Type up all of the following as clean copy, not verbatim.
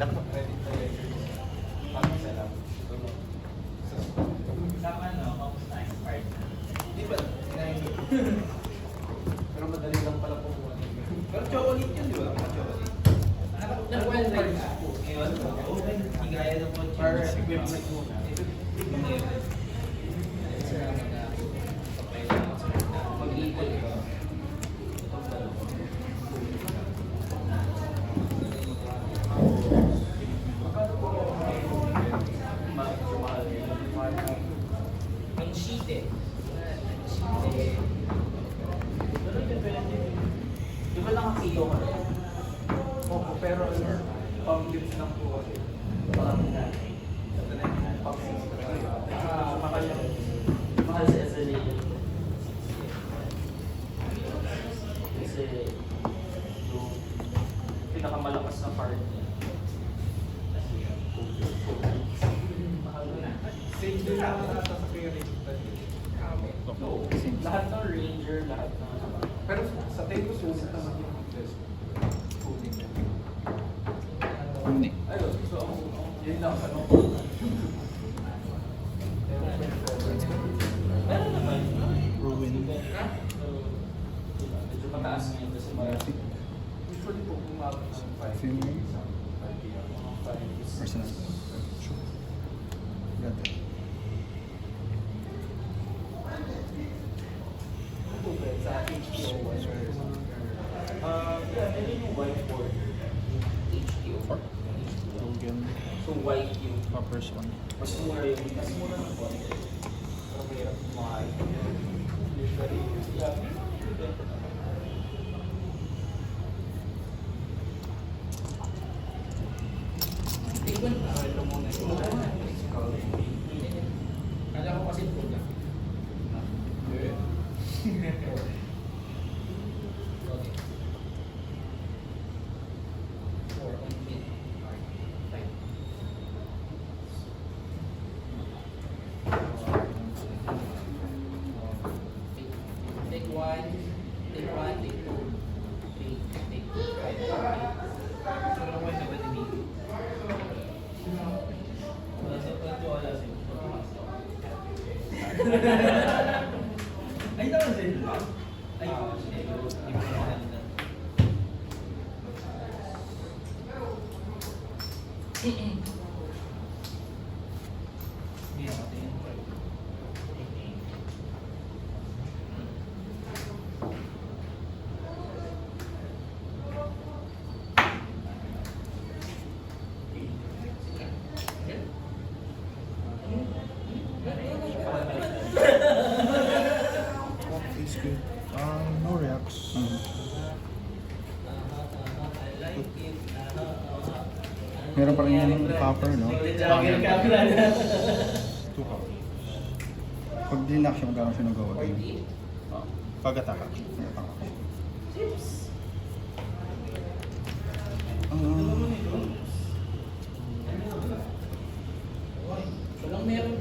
Credit na lecture. Parang isa lang. Sama no, kamusta yung part na? Di ba? Pero madali lang pala po. Pero chocolate yun, di ba? Chocolate. Nag-well ka. Ngayon, okay. Higaya ng po. Para equipment muna. Mag-ipon ka. Ang sheet eh. Di ba nakakilo ka rin? Opo, pero pang-gift lang po kasi. Parang na. Ito na yun, pang-gift. Mahal yan. Mahal sa SLA. Kasi yung pinakamalakas na part niya. Mahal na. Same din naman ata sa clearing. So, lahat ng Ranger, lahat ng Pero sa tayo sulit naman yung test. Hindi. Ayun, so yun lang ano. meron naman. Ruin. So, medyo mataas ngayon kasi marami. Usually po umabot ng 5 Film. days. Personal. Sure. Ganda. Sa HTO Yeah, maybe yung whiteboard. HTO. Logan. So, white yung First one. mas mura yun. Mas mura ng konti. Pero mahirap kumain. Usually, yeah. Tingnan na. Ito muna. Kala ko kasi po lang. Take one, take two, three, take two, five, so lang may sabi ni wala sa plato, wala sa ay naman sa inyo ay hindi mo maganda hindi ako tingin It's good. No reacts. Meron pa rin yung copper, no? Two copper. Pag dinak siya, magkakaroon siya ng gawa. Pag-ataka. Walang meron.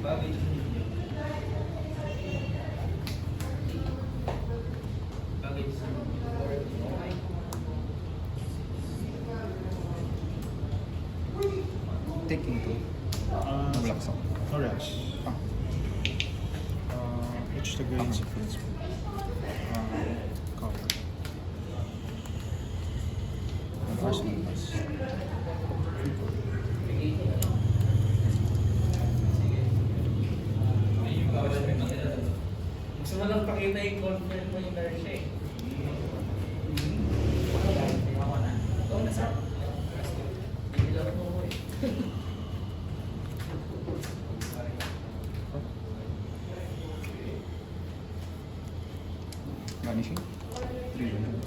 Bagay sa inyo. Bagay sa inyo. Taking two. Nablaksak. No reacts. Ah. Which the grades? Copper. First one was Gusto mo lang pakita yung confident mo yung nurse eh. Ako na. Ikaw na sir. Ilap mo ko eh. vanishing. Three ones.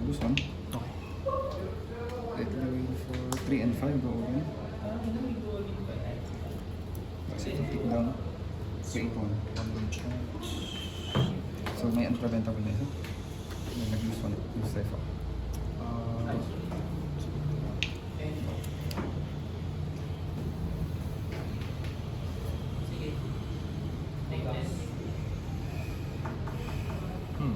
This one. Okay. Let me wait for 3 and 5 go again. Kasi take down. Create one. One chance. So may unpreventable na ito. May nag-use one. Use safe ako. Sige. Take this. Hmm.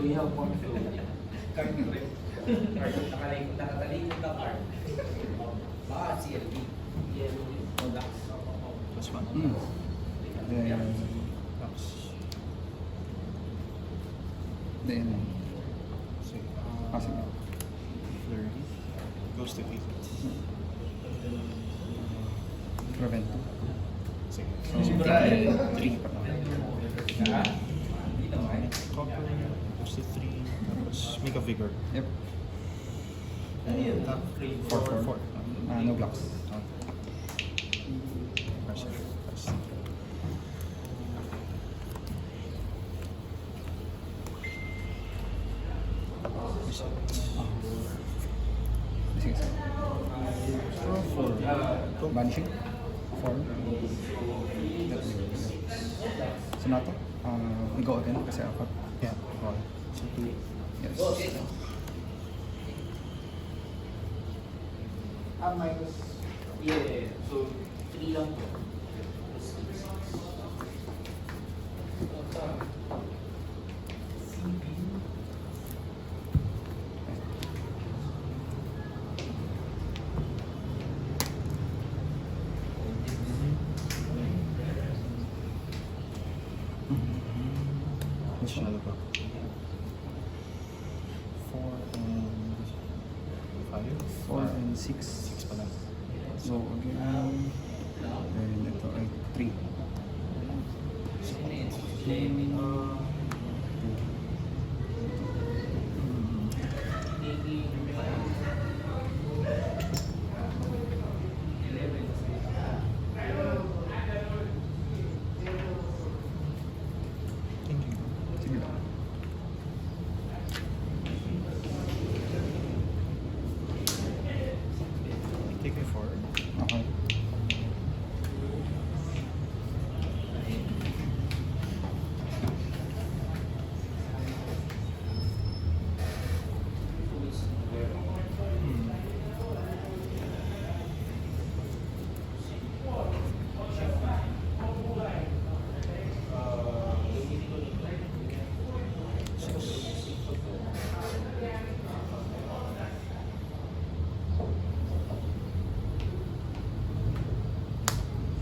So you have one flow. Card trip. Card nakatalikod na card. Baka CLB. Yellow. Products. Plus one. Then, Plus. then, Sige. sige. Flurry. Goes to 8. Prevent 2. Sige. So, Try. 3 pa lang. Ha? Hindi naman. Copper. Goes to 3. Tapos make a vigor. Yep. Tap. 4. 4. No blocks. Press. Press. Sige, sige. 4. Banishing. 4. So na to. We go again kasi apat. Yeah. Roll. So 2. Yes. Go, okay. Minus. Yeah. So 3 lang po. Masyado pa. 4 and 5. 4 and 6. 6 pala. So again. Then ito ay 3. Thank you. Sige lang. Take me 4. Okay.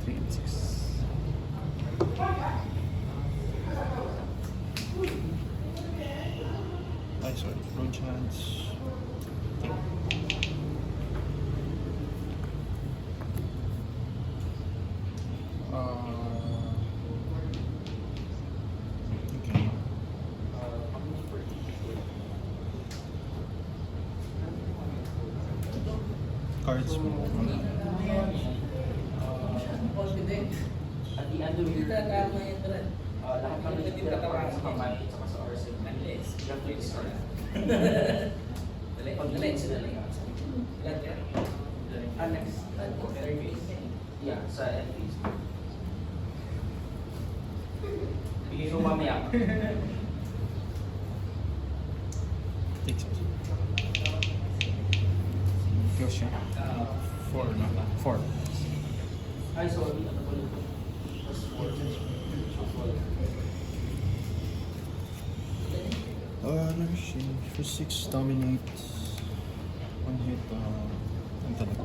Three and 6. Ay, sorry. Road chance. Okay. Cards mo. Confident. At the end of Hindi your na tama yung trend. lahat kami dito sa kamay at saka sa arsenal. Unless. You have to discard. Dali, dali, dali. Ilan yan? Next. Service. Yeah, sa entries. So mamaya. Take 6. Close siya. 4 na. 4. Ay, sorry. Ano po ito? Plus 4. Nourishing. For 6, dominate. 1 hit, intellect.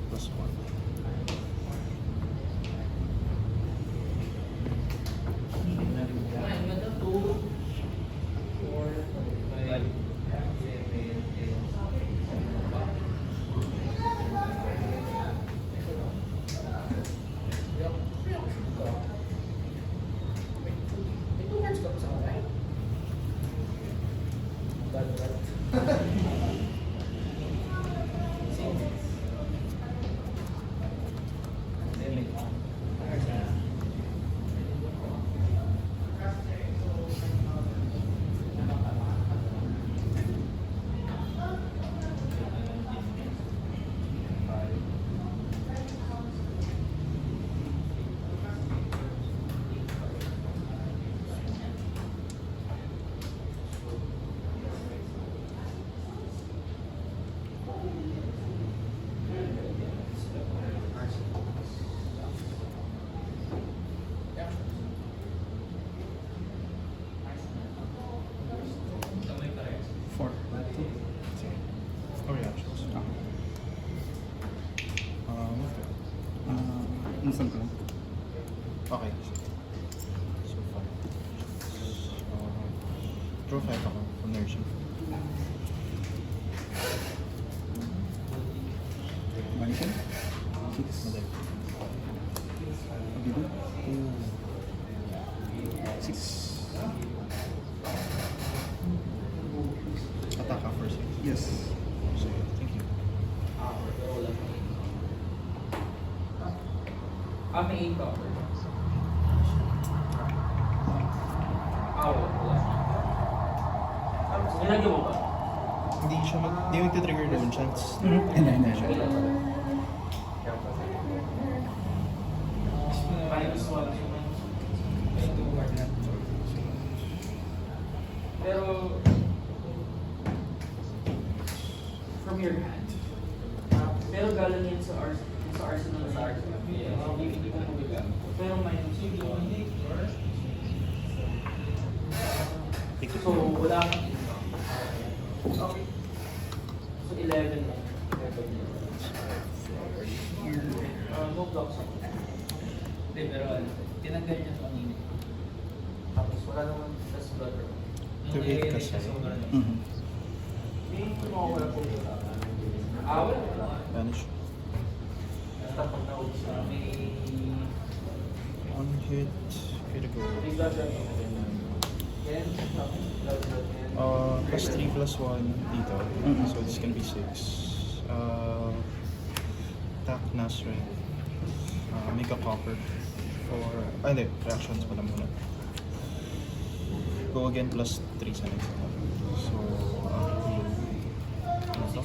Plus 1. Kumain mo na 2, 4, 5, 5. Draw 5 ako from nursing. Balikan. 6. Madali. Pagdito. 6. Attack ka for 6. Yes. So, thank you. May 8 copper. Wala. Nilagyan mo ba? Hindi magti-trigger doon chance. Hindi. Minus 1. Pero, from your hand. Pero galing yan sa arsenal. Hindi ko magagamit. Pero minus 1. Take it. So, wala kang income. Okay. So, 11 na. No blocks. Hindi, pero tinanggal niya kanina. Tapos wala naman tas brother. To 8 kasi. May mawawala po wala. Wala. Vanish. Tapos na-ubos na. On hit. Here go. May brother. Plus 3 plus 1 dito. So this can be 6. Attack na strength. Make a copper for... hindi. Reactions pala muna. Go again plus 3 sa next one. So, ano to?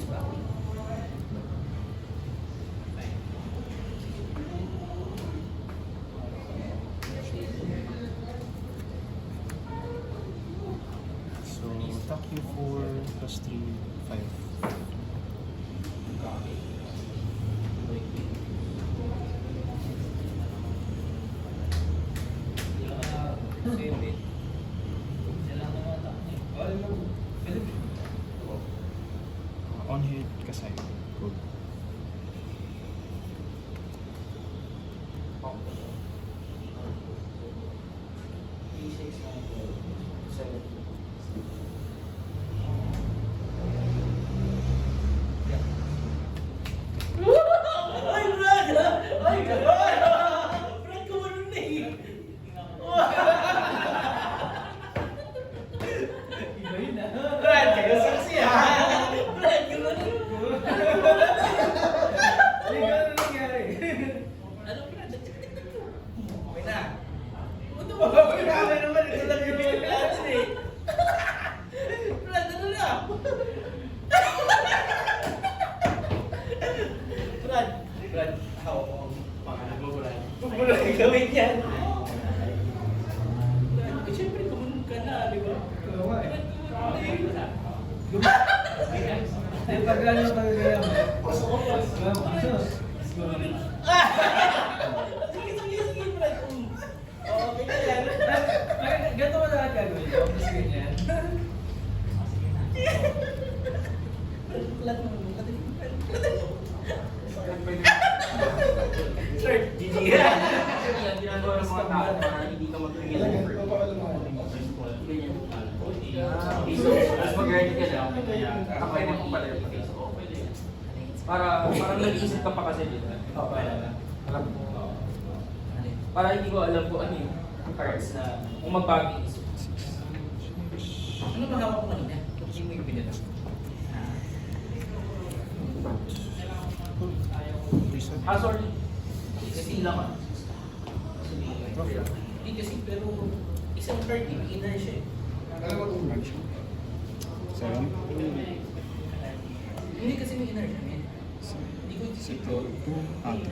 So, attack you for plus 3, 5. On hit kasi. Good. Gawin yan. Siyempre, kumunod ka na, di ba? Ay, pagkano talaga yan? Sige, Brad. Okay na yan. Ganito mo lahat gagawin ko. Tapos ganyan. Sir, GG. Yan, ginagawa ng mga tao para hindi ka mag-trigger ng Okay, so, mas mag-ready ka na. Kapay mo pala yung face. Oo, pwede yan. Parang nag-iisip ka pa kasi dito. Alam mo. Para hindi ko alam kung ano yung cards na kung magbago yung isip. Ano ba hawak ko kanina? Hindi mo yung pinila. Reset. Sorry. Kasi lang ah. Hindi kasi, pero isang card, inner siya eh. 7. Hindi kasi may inner siya. Hindi ko isip ko. 3. 7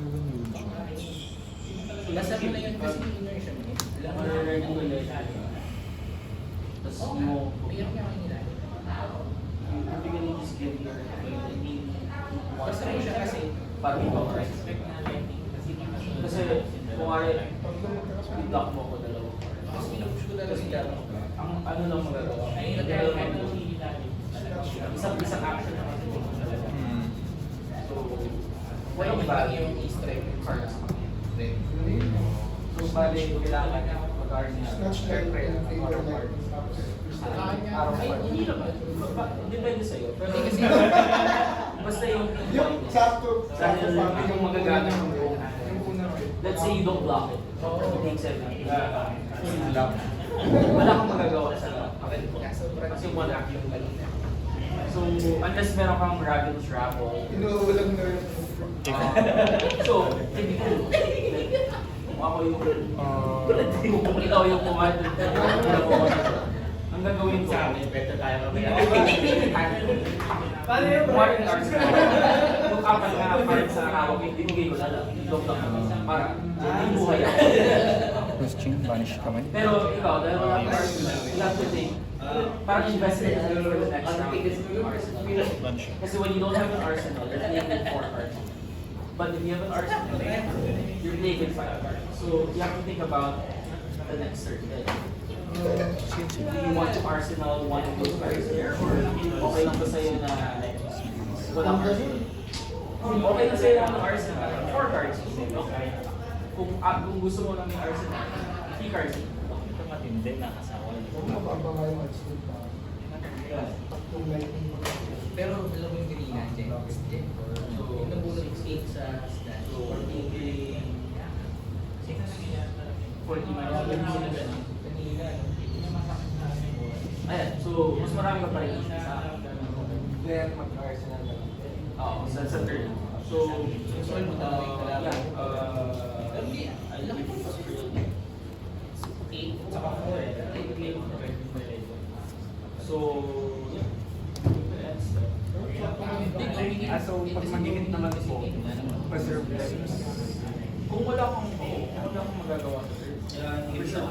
wood shots. Lasa mo na yun kasi may inner siya. Alam mo na. Ready ko ulit. Tapos Oo mo. nga, umiyak niya kanina. Hindi ka nang isip yun. Basta rin siya kasi, Parang ikaw. Kasi kung ayaw, i-block mo ako dalawa. mas pinupush ko talaga si Gano. Ang ano lang magagawa. Ay, Nagdalawa mo. Isang action naman. So, walang Walang bad yung e-strike cards. Then, So, bali, kailangan mag-arsenal. Siyempre, araw part. Araw Ay, part. hindi naman. Depende sa'yo. Pero kasi, basta yung Yung sakto. Dahil yung magagamit ng buong let's say you don't block it. It takes everything. Wala kang magagawa sa kasi wala yung kanina. So, unless meron kang Ravenous Rabble, Inuulang na rin. so, hindi ko. Kung ako yung, kung ikaw yung pumadod, ang gagawin ko, better tayo mamaya. Paano yun? kung ano yung arsenal, kung apat na parang sa hawak, ibigay ko na lang. Lock lang naman. Para, hindi buhay ako. First chain, vanish kamay. Pero ikaw, dahil wala kang arsenal, you have to think, parang invested for the next round yung arsenal. Lunch. Kasi when you don't have an arsenal, you're playing with 4 cards. But if you have an arsenal, you're playing with 5 cards. So you have to think about the next turn. Do you want to arsenal one of those cards here? Or okay lang ba sa'yo na walang arsenal? Okay lang sa'yo na arsenal, 4 cards. Okay. Kung gusto mo lang may arsenal, 3 cards. Ito matindi na kasawa. Pero alam mo yung kanina, Jen, yung nabulot 8 sa stand. So, 40 minus 7. Kanina, Ayan, so mas marami ka pa rin sa Then, mag-arsenal na lang. sa third. So, yeah, Pero hindi, laki po pa. 8 tsaka 4. so, yeah. So, pag mag-init naman po, preserve levels. Kung wala kang magagawa sa third, for sure.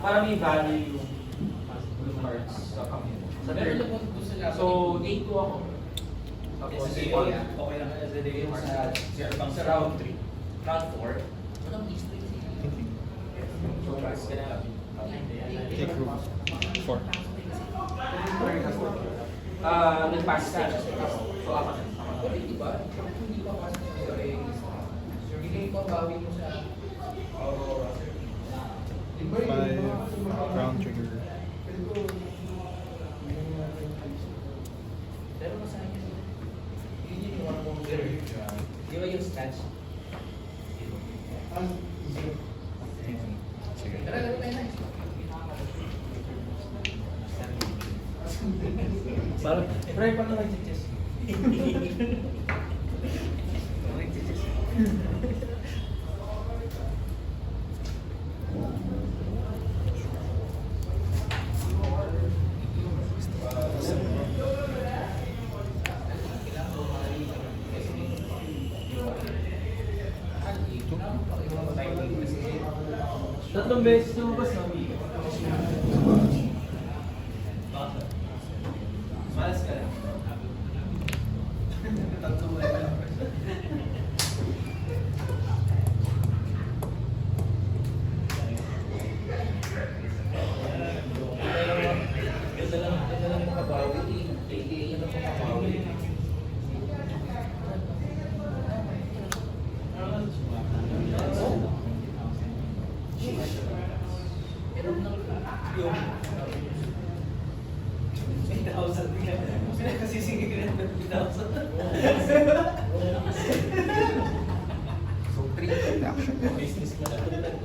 Para may value yung cards sa kami. Sa Pero third. labot doon sa laban. So, 8-2 ako. Tapos, Okay lang as the day sa round 3. Round 4. Walang history. so, pass ka na. Take room. 4. Nag-pass ka. So, apat na. Pero di ba? Hindi pa pasok sa Reyes. Hindi pa bawi mo sa Aurora. 5 round trigger. Pero masaya yun. Yun yung mga kong di ba yung stats? Sige. Tara, laro tayo na. Parang, try pa na nag-chess. Tatlong beses lumabas na. Malas ka lang. Tatlong beses. Ganda lang makabawi. Yan ang makabawi. Pero nang yung 8,000 ka. Pinakasisingin ka ng 50,000. So, 3. Action. business na lang.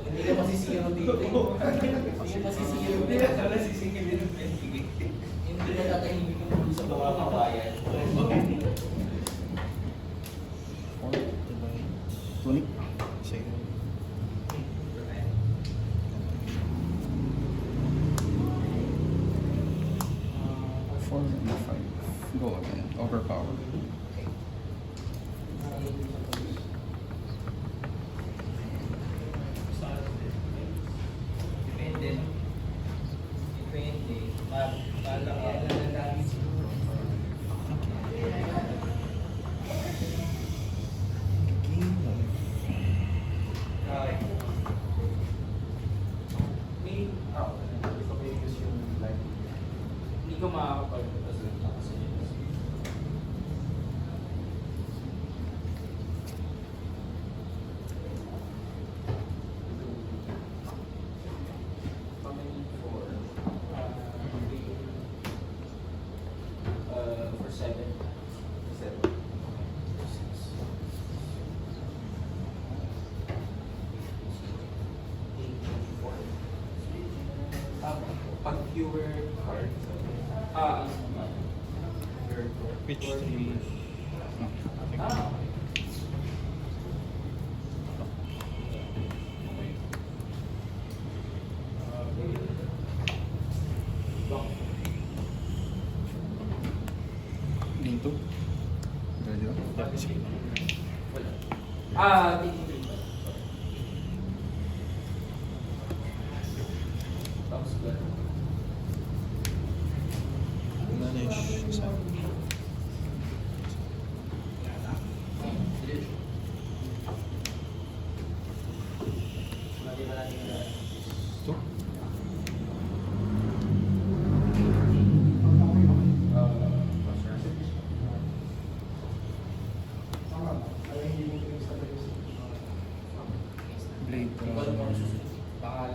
Hindi ka masisiro dito. Hindi ka masisiro Hindi dito. ka nasisingin din ng 20K. Hindi ka tatahimik yung sa mga kabayan. 4. Tunic. Sige. Four and 5. Go again. Overpower. Depende. Depende. Malaki ang dami siguro. Okay. May, so may use yung like, hindi ko makakapag-present kasi fewer cards. Ah, Pitch 3. ah. Dito. Ready ba? Yeah, sige. Wala. Ah, tingin ba? Tapos gano'n. Manage. Isa. Ito. Blade Baka, baka,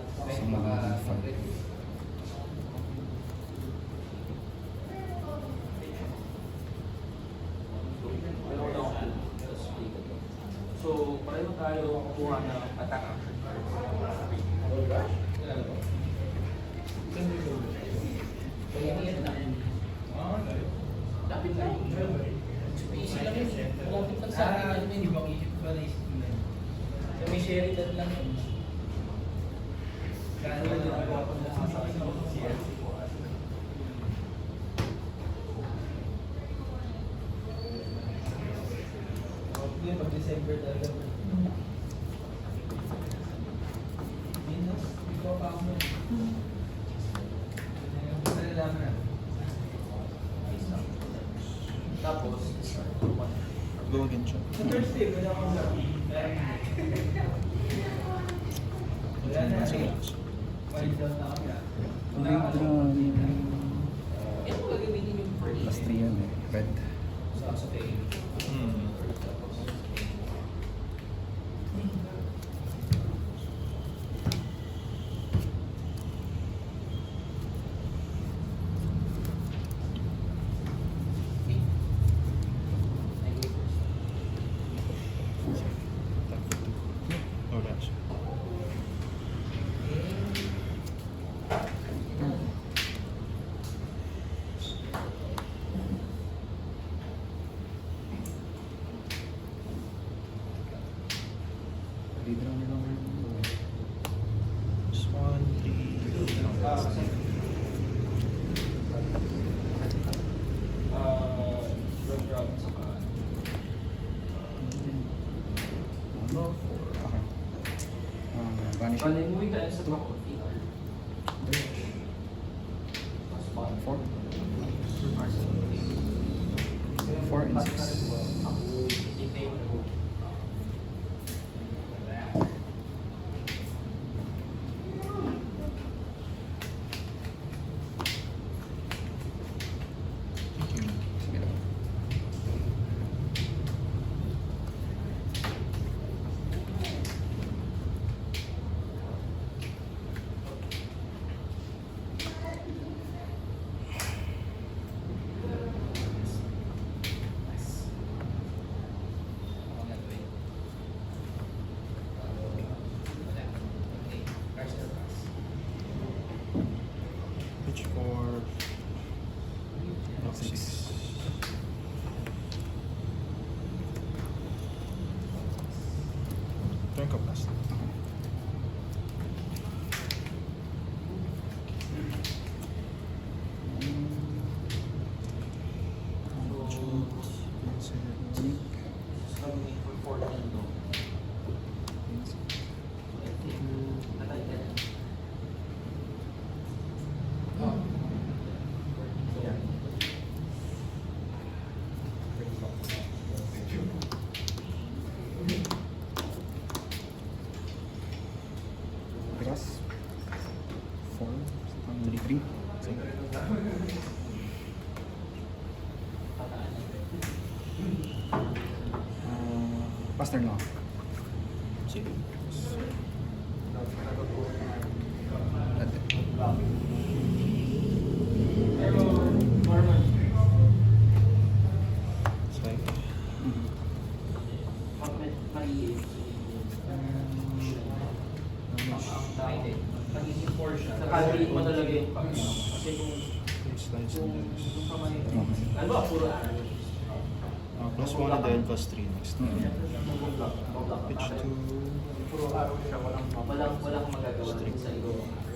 So, pareho tayo kukuha ng attack action cards. Lapit lang. Easy lang yun. Malapit lang sa akin. Ano yun? May Sheridan lang yun. December talaga. Minus, ikaw pa ako. Tapos, Go again siya. Sa Thursday, wala akong laro. Sige. Wild down na kami. Blade Ito gagamitin yung first. plus 3 yan eh. Red. Sa pay. Hmm. Oh, that's. Blade lang nila. This one, 3. drop saka Ano? Okay. Vanish. bali, moving tayo sa top of the art. Tapos bottom 4. 4 and 6. Sige lang. Pitch 4. Knock 6. Turn ko plus. Coming for 14 no? Natay ka na. Grass. 4. Only 3. Pass turn lang. Sige. Dati. Strike. Pag maliit, Manage. ang tao. magiging portion. Nakalculate mo talaga yung pag kasi kung Slides kung and dice. yung kamay, Okay. ano ba, puro ano? Plus 1 and then plus 3 next. Mag-block. Pitch to Puro araw siya, walang Walang magagawa dun sa iyo.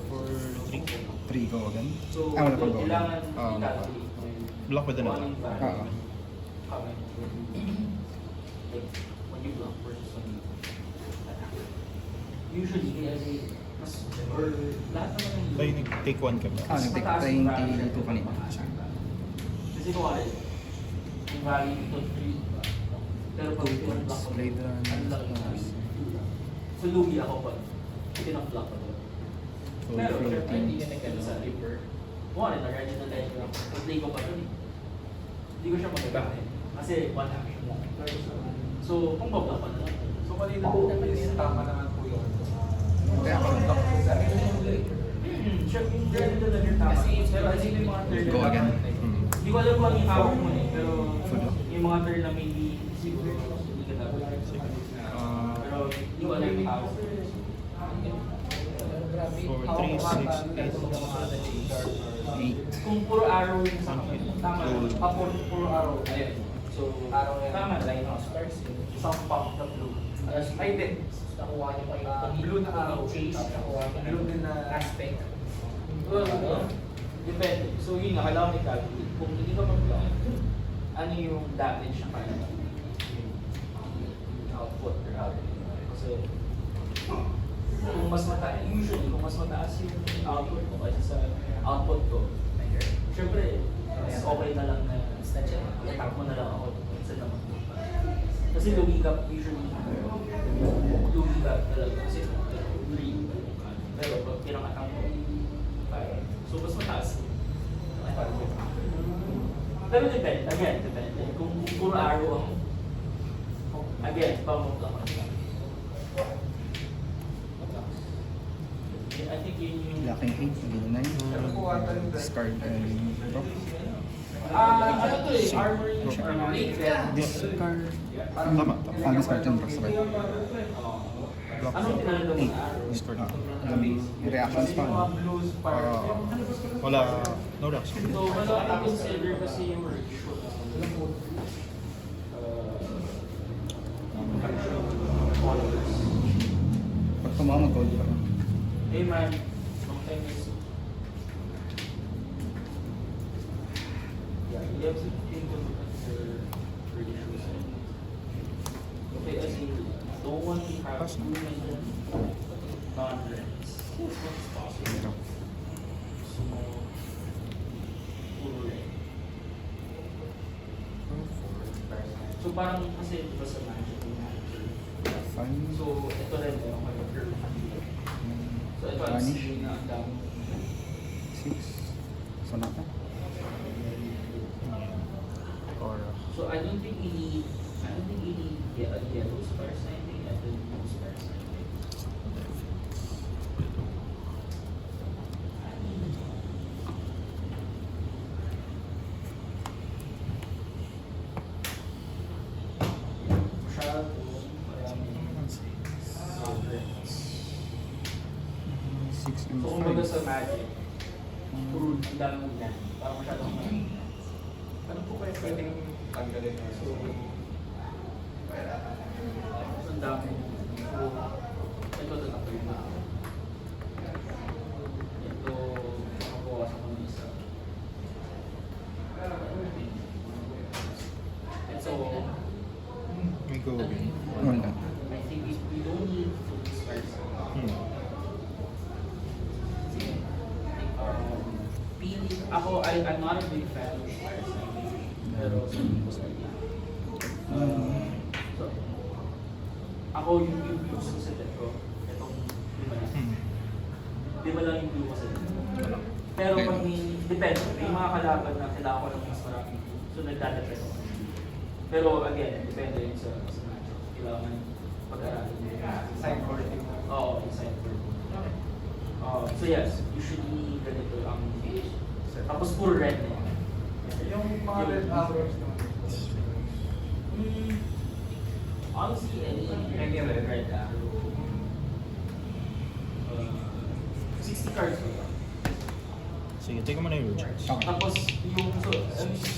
for 3. 3 go again. So, Wala pang go. kailangan Ah, wala pa. i-calculate mo yung Block with kung another. anong value Ah. ng kamay. Like, when you block versus when you attack. Usually, kasi mas, or lahat naman ng Ay, nag-take 1 ka ba? Ah, nag-take 22 kanina. Kasi kung ano, yung value ito 3. Pero pag Two pinag-block points, ko, blade run, ang laki ng plus. value. So, lugi ako pag pinag-block ko. So, Pero, floating. syempre, Hindi ka nagkano sa paper. Kung ano, original legend ako. Pag-play ko pa ito hindi ko siya magagamit. Kasi one action lang. So, kung bablock ko na lang. So kanina po is tama naman po yun. Kaya ako, Sure, yung original legend tama. Kasi Pero kasi yung mga turn Go na- again. Hindi ko alam kung ano yung hawak mo eh. Pero Full lock. yung mga turn na maybe siguro hindi ka dapat. Pero hindi ko alam yung hawak mo. Grabe. 4, 3, 6, 8. 8. Kung puro arrow yung sa akin, tama. Puro arrow. Ayun. So, Araw yan. tama. Line of stars. Isang pump na blue. Ay, hindi. Nakuha niyo pa yung Blue na araw. chase. Nakuha niyo Blue din na aspect. Well, depende. So yun nga, kailangan may calculate. Kung hindi ka mag-block, ano yung damage na kaya yung output or output. Kasi kung mas mataas, usually kung mas mataas yung output ko kaysa sa output ko, syempre, mas okay na lang na i-attack mo na lang ako instead na mag-block. Kasi lugi ka, usually, lugi ka talaga kasi green. Pero pag pinang-attack mo, kaya. So, mas mataas. Pero depende. Again, depende. Kung puro arrow ako, again, pamukla ko na. I think yun yung... Lacking 8, naging 9. Pero po ata yung Discard and draw. Ano to eh? Armory. Discard. Tama. Ah, discard and draw. Sabay. Anong tinanong mo na arrow? Discord. Reactions pa. Yung mga blues part. Wala. No reaction. So, ano ang consider kasi yung workshop? Followers. Pag tumama, mag-gold pa. Hey man, long time is... Yeah, you have to think of it for issues. Okay, as in, don't want to have Pass na. too many non-rents. As much as possible. Ito. So, puro rent. So parang kasi diba sa magic yung manager. 5. So, ito rin, meron kayo curve. So, ito ang Vanish. sige na ang dami. 6. Sonata. Or So, I don't think you need yellow star signing and then blue star signing. Masyado, maraming non-rents. 6 and So, kumbaga 5. sa magic, puro ang dami mo yan. Parang masyadong marami. ano po kayo pwedeng tanggalin? So, Ang dami. So, ito tatapos na. Ito, makabawasan ko ng isa. And so, may go again. Wala. I think we don't need to start feeling, I'm not a big fan of fire signing. Pero sa people sa So, ako yung blues ko sa deck ko. Itong lima na. Lima lang yung blue ko sa deck ko. Pero pag depende. May mga kalaban na kailangan ko ng mas maraming blue. So, nagdadepend ako. Pero again, depende yun sa matchup. Kailangan pag-aralin mo. sideboard. Oo, yung sideboard. So yes, usually ganito ang tapos puro red na yan. Yung mga red arrows naman. Honestly, any red arrow. Kasi cards ko lang. Sige, take mo na yung root charts. Okay. Tapos yung, so,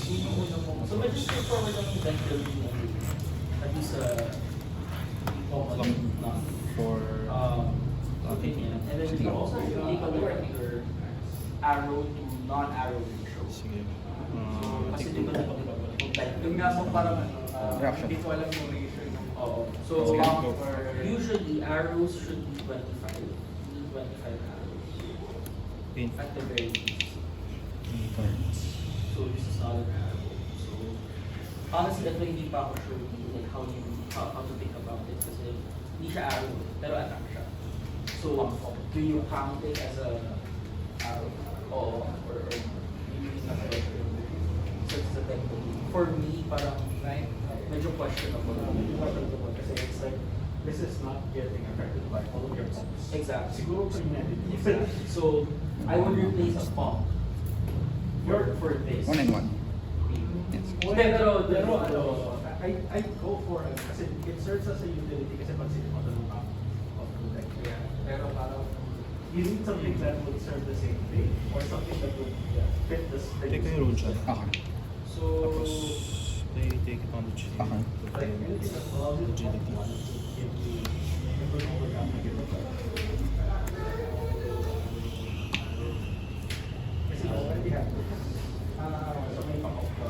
yung una mo, so medyo straightforward lang yung dental at least, common na. For Opinion. And then you also take a look at your arrow to non-arrow ratio. sige. Kasi Take di ba Yung nga po parang Reaction. hindi ko alam yung ratio ng Oo. So, Sige, go. usually arrows should be 25. You need 25 arrows. Pin. At the very least. Cards. So, this is not an arrow. So, honestly, that's why hindi pa ako sure like how to think about it. Kasi hindi siya arrow, pero attack siya. So, do you count it as a arrow? Oo. Or usually not a So, it's a technique. For me, parang medyo questionable. Kasi it's like, this is not getting affected by all of your pumps. Exactly. Siguro pag Exactly. Exactly. So, I would replace a pump for this. 1 and 1. Yes. Hindi, pero ano, I go for it kasi it serves as a utility kasi pag sinimo sa mga of the deck. Yeah. Pero parang you need something that would serve the same thing or something that would fit the space. Take mo yung root chart. Okay. So, Tapos, they take it on the chin. Okay. Like anything that allows you to Agility. give the input overcome to give it back. Kasi you already have this. So may pang-off ka.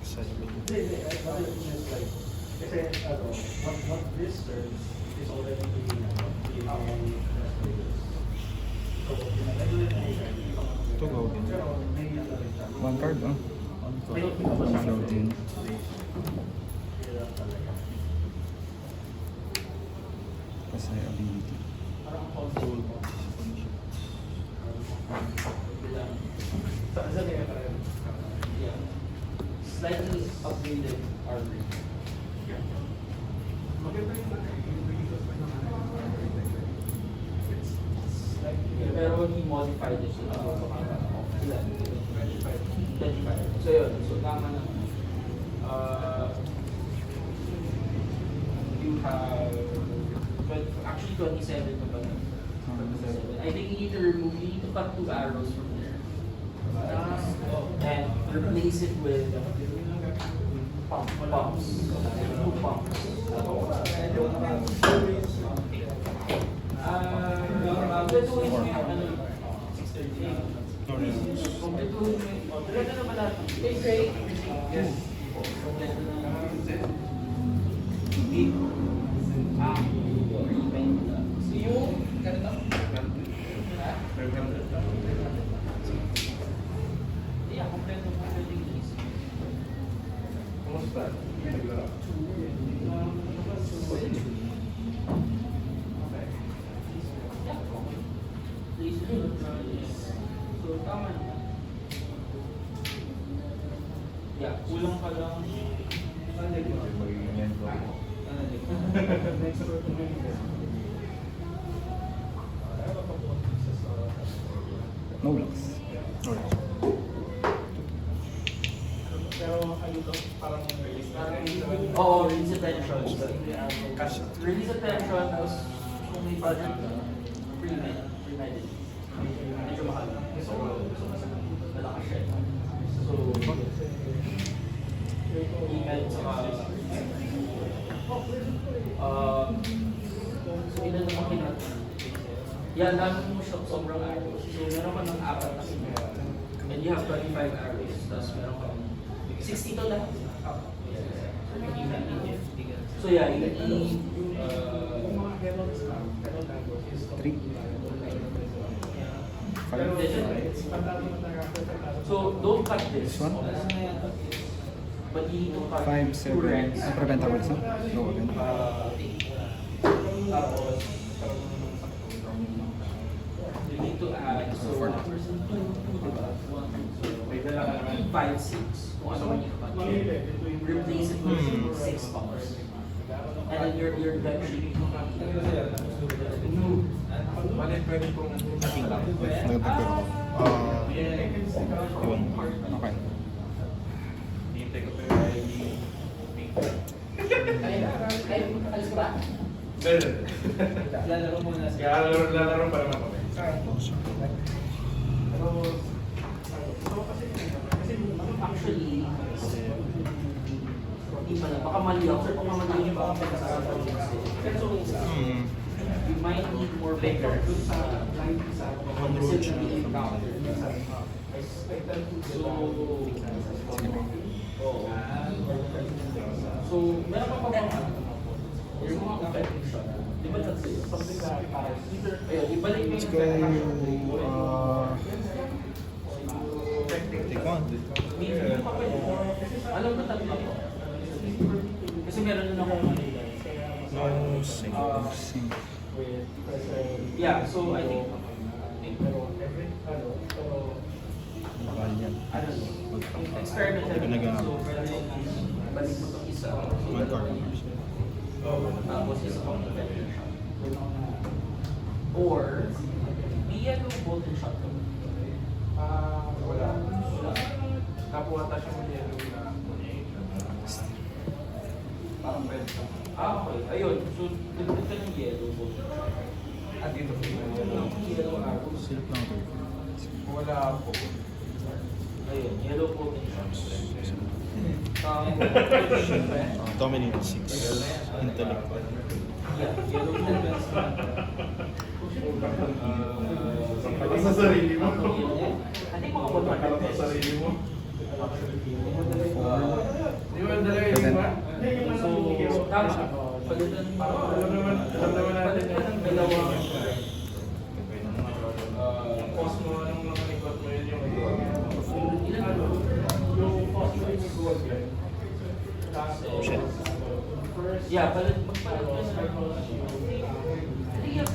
Seven. Kasi what this serves is already being To go din. One card, oh. Flow din. Kasi ability. yeah. Slightly upgraded armor. Pero he modified it. So, ilan? 25. So, yun. So, tama na. You have, actually 27 pa ba? 27. I think you need to remove, you need to cut 2 arrows from there. And replace it with pumps. 2 pumps. Kompletuhin mo yung ano, 638. No, no. Kompletuhin mo yung, kompleto na ba lahat? Okay, great. Yes. Kompleto na. Big. Prevent. So yung, ganito? Yeah, kompleto yung list. Kumusta? So, tama na. Yeah, kulang pa lang. No blocks. Alright. Pero ano to, parang Oo, release attention. Release attention, tapos kung may budget ka, pre-med. Medyo mahal. So, malakas siya. So, pre-med, saka, so ilan naman kinata? Yan, dami mo siya sobrang arrows. So, meron ka ng 4 na kinuha. And you have 25 arrows, tapos meron ka 60 to lahat. So yeah, you need 3. 5. So don't cut this. This one? But you need to cut 5, 7. 2 ranks. Ah, preventable isa. Go again. Tapos, you need to add, so, Four. 2, 5, 6. Kung ano man yung cut. Replace it with 6 pounds. And then your gun should be pwede kong Nagdagdag ako. Yun. Okay. Alis ka ba? Lalaro muna siya. Kaya lalaro pa naman kami. Pero, kasi Actually, hindi pa na. Baka mali ako. Sir, baka mali yung baka pagkasasabi ko kasi. So, Hmm. you might need more bigger. sa line sa One road siya. So, so, meron pa bang yung mga competition? Di ba something that either ayun, ibalik mo Let's yung go. Take one. Hindi pa pwede. Alam ko tatlo ko. Kasi meron na akong No sync. yeah, so I think Bakal yan. ano, experiment Hindi ko nag-aano. So, balik mo itong isa. One card. Tapos isa pang competition. Or, may yellow golden shot ka. wala. Napuwata siya mo yellow na parang red siya. Okay. Ayun. So, dagdag ka ng yellow golden shot. Dito po. Yellow arrows. Silip lang ito. Wala po. Ayun. Yellow golden shot. Dominate 6. Intellect. Yeah. Yellow golden shot. Pagka sa sarili mo. I think mga 100 Pagka sa pesos. sarili mo. Di ba dalawa yung ba? So, tama. Palitan Alam naman natin palitan ng dalawang cost mo nung nakalikot mo yun yung ilan ano? yung cost mo yung gold yan. Shit. Yeah, magpalit ka sa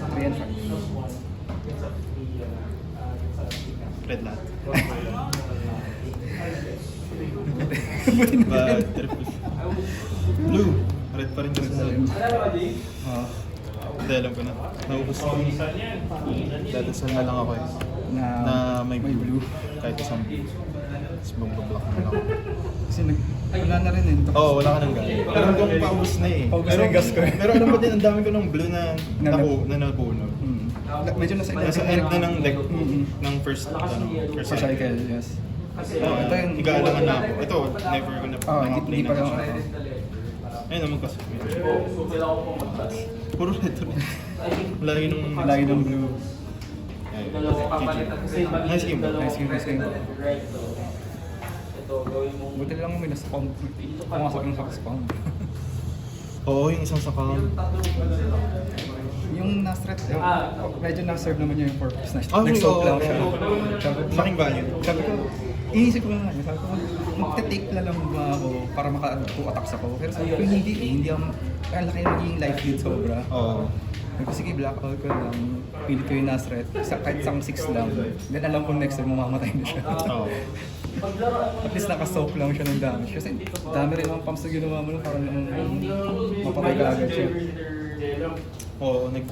Korean fries. Red lahat. Buti na But yan. triple. Blue. Red pa rin yung sunod. Ah, Hindi, alam ko na. Naubos ko. Dadasal na lang ako eh. Na may blue. Kahit isang blue. Tapos magbablock na lang ako. Kasi wala na rin eh. Oo, wala ka nang gana. Pero hanggang paubos na eh. Paubos na yung gas ko eh. Pero alam mo din, ang dami ko ng blue na napuno. Hmm. Medyo nasa Nasa end na ng deck Mm-mm. ng first Sa cycle, yes. Oh, Ito yung... igaalangan na ako. Ito, never ko na Hindi pa lang. Ayun naman kasi. So, kailangan ko pong mag-class. Puro red rin. I think, Lagi nung... Lagi ng blue. dalawang papalitan kasi Nice game. Nice game, nice game. Right, so, ito, gawin mong Buti lang may nasa-spawn. Pumasok yung sa-spawn. Oo, yung isang sakang. Yung na-threat, medyo na-serve naman yung purpose na Ah, nag-soak lang oo, siya. oo. Laking value. Sabi ko, inisip ko nga, sabi ko, magte-take na lang ba ako para maka-attacks ako? Pero sabi ko, hindi eh, hindi ang laki na magiging life lead sobra. Oo. Sabi ko, sige, blackout ko lang, pili ko yung na-threat, kahit isang 6 lang. Then alam ko next time mamamatay na siya. Oo. At least naka-soak lang siya ng damage. Kasi dami rin ang pumps na ginawa mo nun para mapatay ka agad siya. Oo, hindi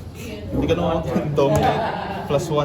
ka naman dominate. +1